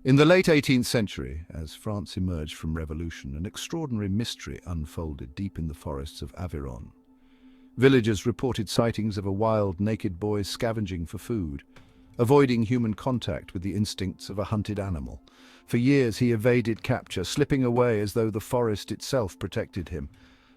In the late 18th century, as France emerged from revolution, an extraordinary mystery unfolded deep in the forests of Aveyron. Villagers reported sightings of a wild, naked boy scavenging for food, avoiding human contact with the instincts of a hunted animal. For years he evaded capture, slipping away as though the forest itself protected him.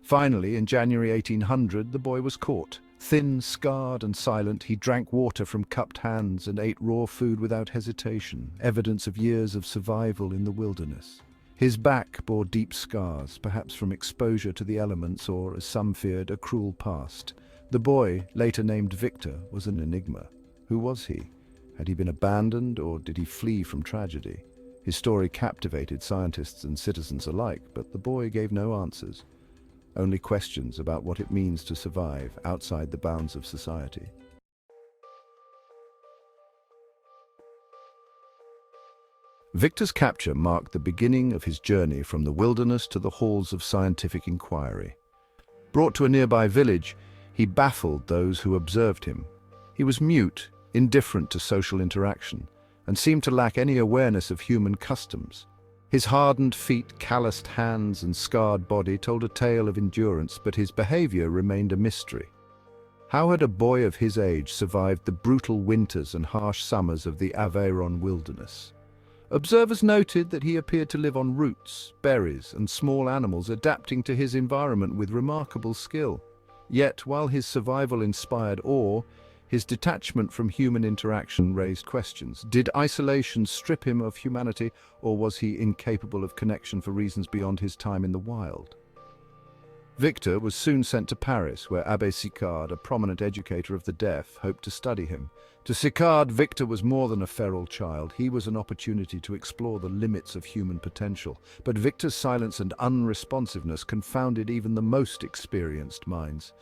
Finally, in January 1800, the boy was caught. Thin, scarred and silent, he drank water from cupped hands and ate raw food without hesitation, evidence of years of survival in the wilderness. His back bore deep scars, perhaps from exposure to the elements or, as some feared, a cruel past. The boy, later named Victor, was an enigma. Who was he? Had he been abandoned, or did he flee from tragedy? His story captivated scientists and citizens alike, but the boy gave no answers. Only questions about what it means to survive outside the bounds of society. Victor's capture marked the beginning of his journey from the wilderness to the halls of scientific inquiry. Brought to a nearby village, he baffled those who observed him. He was mute, indifferent to social interaction, and seemed to lack any awareness of human customs. His hardened feet, calloused hands, and scarred body told a tale of endurance, but his behavior remained a mystery. How had a boy of his age survived the brutal winters and harsh summers of the Aveyron wilderness? Observers noted that he appeared to live on roots, berries, and small animals, adapting to his environment with remarkable skill. Yet, while his survival inspired awe, his detachment from human interaction raised questions. Did isolation strip him of humanity, or was he incapable of connection for reasons beyond his time in the wild? Victor was soon sent to Paris, where Abbé Sicard, a prominent educator of the deaf, hoped to study him. To Sicard, Victor was more than a feral child. He was an opportunity to explore the limits of human potential. But Victor's silence and unresponsiveness confounded even the most experienced minds.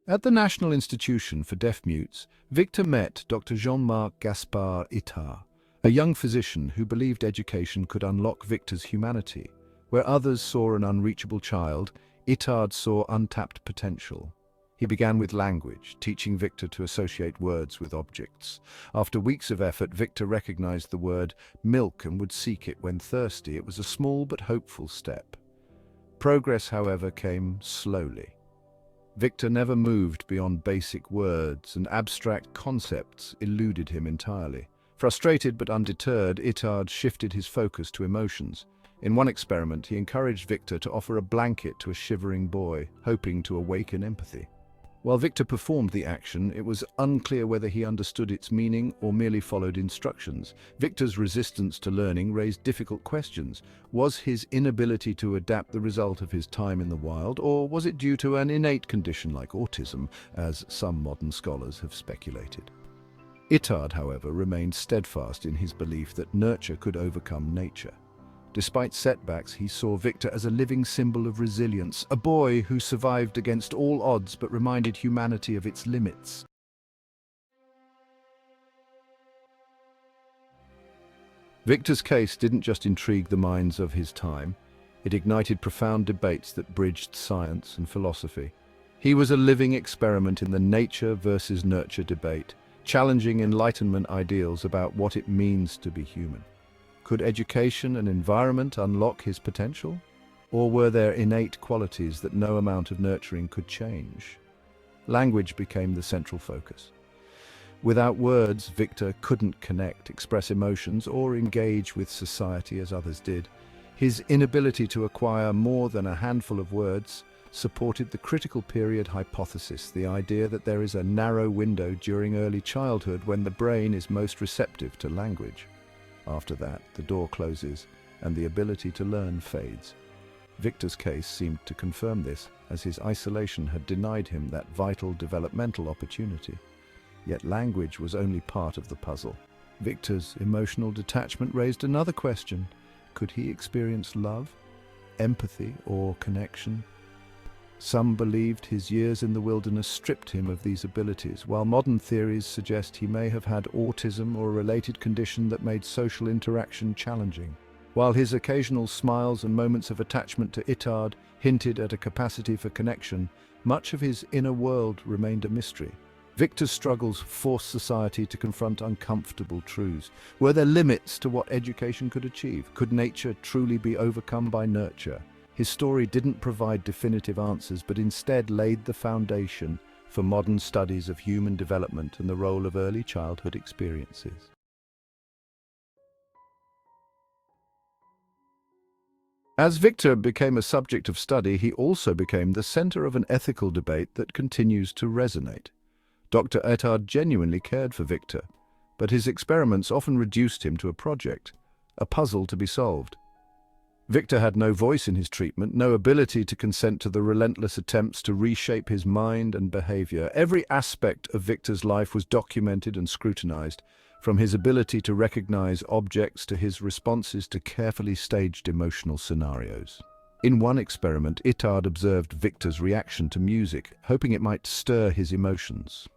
At the National Institution for Deaf-Mutes, Victor met Dr. Jean-Marc Gaspard Itard, a young physician who believed education could unlock Victor's humanity. Where others saw an unreachable child, Itard saw untapped potential. He began with language, teaching Victor to associate words with objects. After weeks of effort, Victor recognized the word milk and would seek it when thirsty. It was a small but hopeful step. Progress, however, came slowly. Victor never moved beyond basic words, and abstract concepts eluded him entirely. Frustrated but undeterred, Itard shifted his focus to emotions. In one experiment, he encouraged Victor to offer a blanket to a shivering boy, hoping to awaken empathy. While Victor performed the action, it was unclear whether he understood its meaning or merely followed instructions. Victor's resistance to learning raised difficult questions. Was his inability to adapt the result of his time in the wild, or was it due to an innate condition like autism, as some modern scholars have speculated? Itard, however, remained steadfast in his belief that nurture could overcome nature. Despite setbacks, he saw Victor as a living symbol of resilience, a boy who survived against all odds but reminded humanity of its limits. Victor's case didn't just intrigue the minds of his time, it ignited profound debates that bridged science and philosophy. He was a living experiment in the nature versus nurture debate, challenging Enlightenment ideals about what it means to be human. Could education and environment unlock his potential? Or were there innate qualities that no amount of nurturing could change? Language became the central focus. Without words, Victor couldn't connect, express emotions, or engage with society as others did. His inability to acquire more than a handful of words supported the critical period hypothesis, the idea that there is a narrow window during early childhood when the brain is most receptive to language. After that, the door closes and the ability to learn fades. Victor's case seemed to confirm this, as his isolation had denied him that vital developmental opportunity. Yet language was only part of the puzzle. Victor's emotional detachment raised another question. Could he experience love, empathy, or connection? Some believed his years in the wilderness stripped him of these abilities, while modern theories suggest he may have had autism or a related condition that made social interaction challenging. While his occasional smiles and moments of attachment to Itard hinted at a capacity for connection, much of his inner world remained a mystery. Victor's struggles forced society to confront uncomfortable truths. Were there limits to what education could achieve? Could nature truly be overcome by nurture? His story didn't provide definitive answers, but instead laid the foundation for modern studies of human development and the role of early childhood experiences. As Victor became a subject of study, he also became the center of an ethical debate that continues to resonate. Dr. Ettard genuinely cared for Victor, but his experiments often reduced him to a project, a puzzle to be solved. Victor had no voice in his treatment, no ability to consent to the relentless attempts to reshape his mind and behavior. Every aspect of Victor's life was documented and scrutinized, from his ability to recognize objects to his responses to carefully staged emotional scenarios. In one experiment, Ettard observed Victor's reaction to music, hoping it might stir his emotions.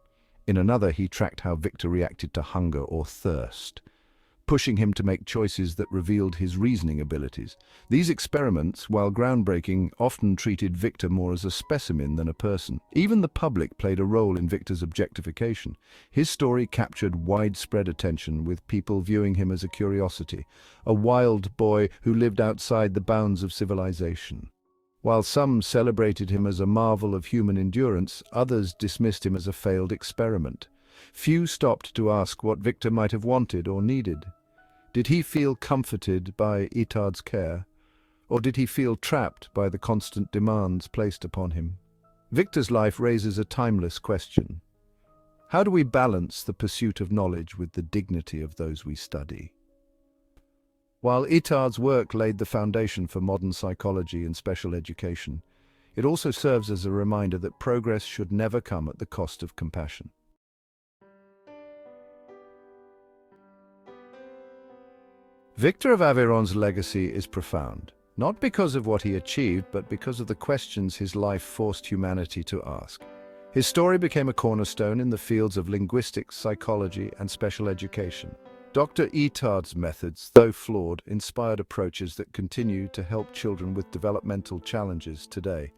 In another, he tracked how Victor reacted to hunger or thirst, pushing him to make choices that revealed his reasoning abilities. These experiments, while groundbreaking, often treated Victor more as a specimen than a person. Even the public played a role in Victor's objectification. His story captured widespread attention, with people viewing him as a curiosity, a wild boy who lived outside the bounds of civilization. While some celebrated him as a marvel of human endurance, others dismissed him as a failed experiment. Few stopped to ask what Victor might have wanted or needed. Did he feel comforted by Ettard's care, or did he feel trapped by the constant demands placed upon him? Victor's life raises a timeless question. How do we balance the pursuit of knowledge with the dignity of those we study? While Ettard's work laid the foundation for modern psychology and special education, it also serves as a reminder that progress should never come at the cost of compassion. Victor of Aveyron's legacy is profound, not because of what he achieved, but because of the questions his life forced humanity to ask. His story became a cornerstone in the fields of linguistics, psychology, and special education. Dr. Ettard's methods, though flawed, inspired approaches that continue to help children with developmental challenges today.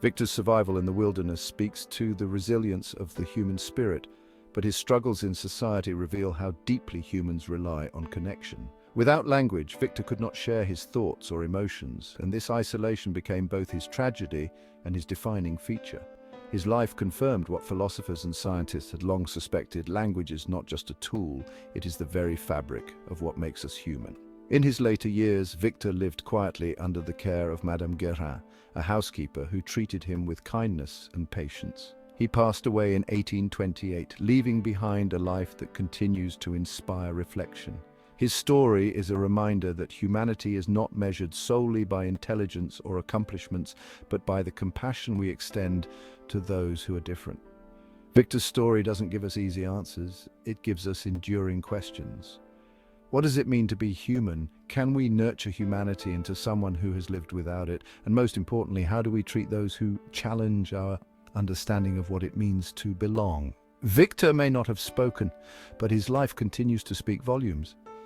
Victor's survival in the wilderness speaks to the resilience of the human spirit, but his struggles in society reveal how deeply humans rely on connection. Without language, Victor could not share his thoughts or emotions, and this isolation became both his tragedy and his defining feature. His life confirmed what philosophers and scientists had long suspected: language is not just a tool, it is the very fabric of what makes us human. In his later years, Victor lived quietly under the care of Madame Guérin, a housekeeper who treated him with kindness and patience. He passed away in 1828, leaving behind a life that continues to inspire reflection. His story is a reminder that humanity is not measured solely by intelligence or accomplishments, but by the compassion we extend to those who are different. Victor's story doesn't give us easy answers, it gives us enduring questions. What does it mean to be human? Can we nurture humanity into someone who has lived without it? And most importantly, how do we treat those who challenge our understanding of what it means to belong? Victor may not have spoken, but his life continues to speak volumes.